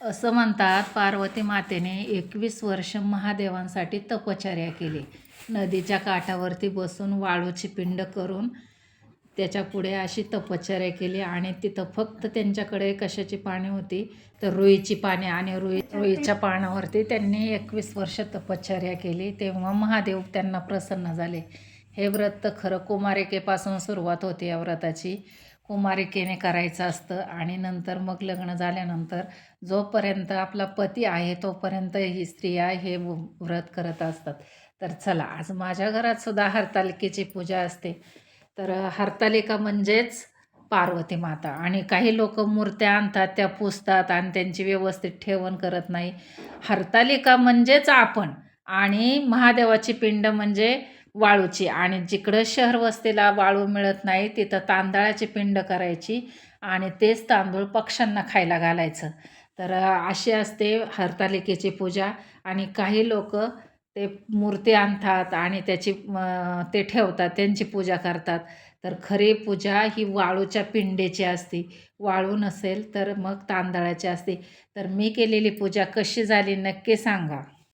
असं म्हणतात पार्वती मातेने 21 वर्ष महादेवांसाठी तपश्चर्या केली. नदीच्या काठावरती बसून वाळूची पिंड करून त्याच्यापुढे अशी तपश्चर्या केली आणि तिथं फक्त त्यांच्याकडे कशाची पाने होती तर रुईची पाने आणि रुईच्या पानावरती त्यांनी 21 वर्ष तपश्चर्या केली. तेव्हा महादेव त्यांना प्रसन्न झाले. हे व्रत तर खरं कुमारिकेपासून सुरुवात होते. या व्रताची कुमारिकेने करायचं असतं आणि नंतर मग लग्न झाल्यानंतर जोपर्यंत आपला पती आहे तोपर्यंत ही स्त्रिया हे व्रत करत असतात. तर चला, आज माझ्या घरात सुद्धा हरतालिकेची पूजा असते. तर हरतालिका म्हणजेच पार्वती माता. आणि काही लोक मूर्त्या आणतात, त्या पुजतात आणि त्यांची व्यवस्थित ठेवण करत नाही. हरतालिका म्हणजेच आपण, आणि महादेवाची पिंड म्हणजे वाळूची. आणि जिकडं शहर वस्तीला वाळू मिळत नाही तिथं तांदळाची पिंड करायची आणि तेच तांदूळ पक्ष्यांना खायला घालायचं. तर अशी असते हरतालिकेची पूजा. आणि काही लोक ते मूर्ती आणतात आणि त्याची ते ठेवतात, त्यांची पूजा करतात. तर खरी पूजा ही वाळूच्या पिंडेची असते. वाळू नसेल तर मग तांदळाची असते. तर मी केलेली पूजा कशी झाली नक्की सांगा.